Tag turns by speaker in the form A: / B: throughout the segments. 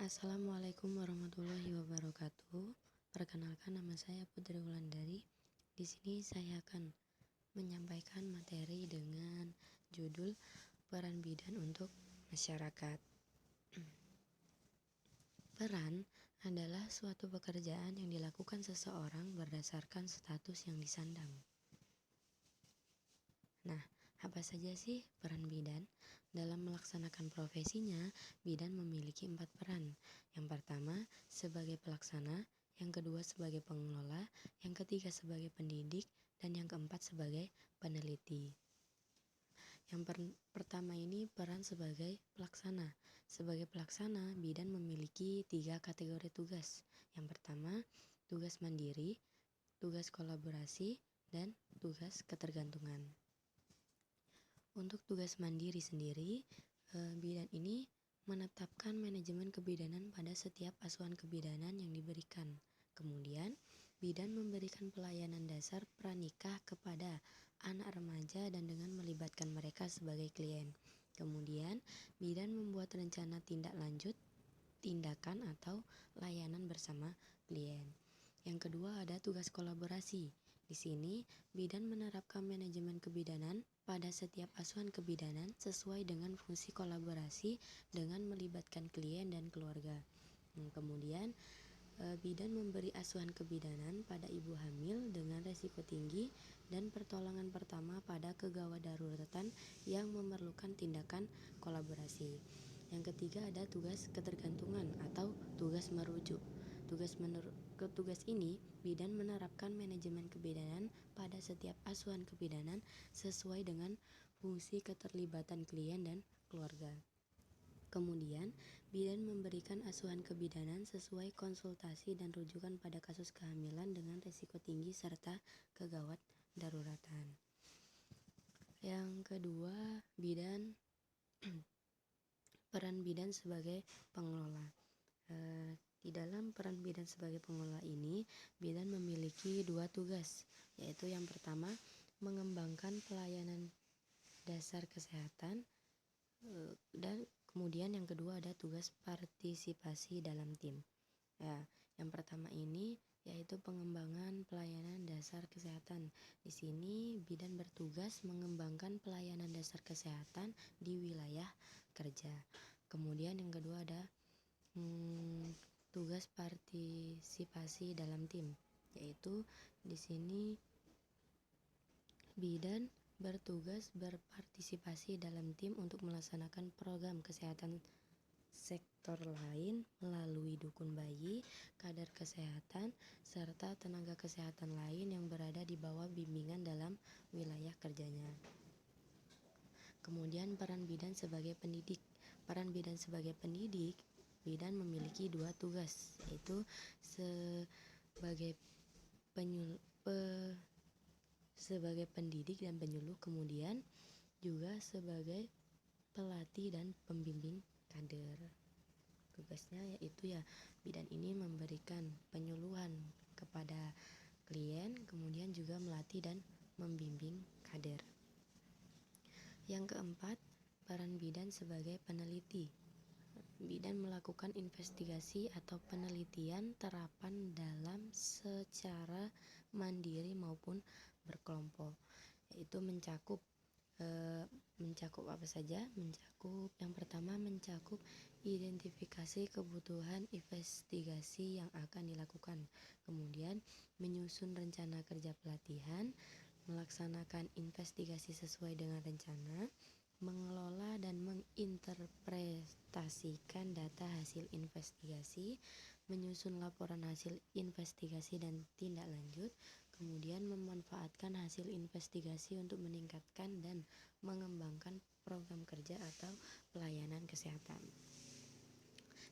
A: Assalamualaikum warahmatullahi wabarakatuh. Perkenalkan, nama saya Putri Wulandari. Di sini saya akan menyampaikan materi dengan judul peran bidan untuk masyarakat. Peran adalah suatu pekerjaan yang dilakukan seseorang berdasarkan status yang disandang. Nah, apa saja sih peran bidan? Dalam melaksanakan profesinya, bidan memiliki 4 peran. Yang pertama, sebagai pelaksana, yang kedua sebagai pengelola, yang ketiga sebagai pendidik, dan yang keempat sebagai peneliti. Yang pertama ini peran sebagai pelaksana. Sebagai pelaksana, bidan memiliki 3 kategori tugas. Yang pertama, tugas mandiri, tugas kolaborasi, dan tugas ketergantungan. Untuk tugas mandiri sendiri, bidan ini menetapkan manajemen kebidanan pada setiap asuhan kebidanan yang diberikan. Kemudian, bidan memberikan pelayanan dasar pranikah kepada anak remaja dan dengan melibatkan mereka sebagai klien. Kemudian, bidan membuat rencana tindak lanjut, tindakan atau layanan bersama klien. Yang kedua ada tugas kolaborasi. Di sini, bidan menerapkan manajemen kebidanan pada setiap asuhan kebidanan sesuai dengan fungsi kolaborasi dengan melibatkan klien dan keluarga. Kemudian, bidan memberi asuhan kebidanan pada ibu hamil dengan resiko tinggi dan pertolongan pertama pada kegawat daruratan yang memerlukan tindakan kolaborasi. Yang ketiga ada tugas ketergantungan atau tugas merujuk. Tugas ini, bidan menerapkan manajemen kebidanan pada setiap asuhan kebidanan sesuai dengan fungsi keterlibatan klien dan keluarga. Kemudian, bidan memberikan asuhan kebidanan sesuai konsultasi dan rujukan pada kasus kehamilan dengan risiko tinggi serta kegawat daruratan. Yang kedua, peran bidan sebagai pengelola. Di dalam peran bidan sebagai pengelola ini, bidan memiliki 2 tugas, yaitu yang pertama, mengembangkan pelayanan dasar kesehatan, dan kemudian yang kedua ada tugas partisipasi dalam tim. Yang pertama ini yaitu pengembangan pelayanan dasar kesehatan. Di sini bidan bertugas mengembangkan pelayanan dasar kesehatan di wilayah kerja. Kemudian yang kedua ada tugas partisipasi dalam tim, yaitu di sini bidan bertugas berpartisipasi dalam tim untuk melaksanakan program kesehatan sektor lain melalui dukun bayi, kader kesehatan, serta tenaga kesehatan lain yang berada di bawah bimbingan dalam wilayah kerjanya. Kemudian peran bidan sebagai pendidik. Peran bidan sebagai pendidik, bidan memiliki 2 tugas, yaitu sebagai pendidik dan penyuluh, kemudian juga sebagai pelatih dan pembimbing kader. Tugasnya yaitu bidan ini memberikan penyuluhan kepada klien, kemudian juga melatih dan membimbing kader. Yang keempat, peran bidan sebagai peneliti. Bidan melakukan investigasi atau penelitian terapan dalam secara mandiri maupun berkelompok, yaitu mencakup apa saja? Yang pertama mencakup identifikasi kebutuhan investigasi yang akan dilakukan, kemudian menyusun rencana kerja pelatihan, melaksanakan investigasi sesuai dengan rencana, mengelola dan menginterpretasikan data hasil investigasi, menyusun laporan hasil investigasi dan tindak lanjut, kemudian memanfaatkan hasil investigasi untuk meningkatkan dan mengembangkan program kerja atau pelayanan kesehatan.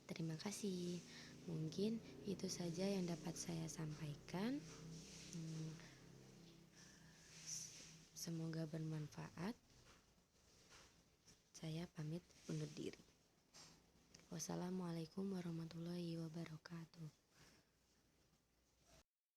A: Terima kasih. Mungkin itu saja yang dapat saya sampaikan. Semoga bermanfaat. Saya pamit undur diri. Wassalamualaikum warahmatullahi wabarakatuh.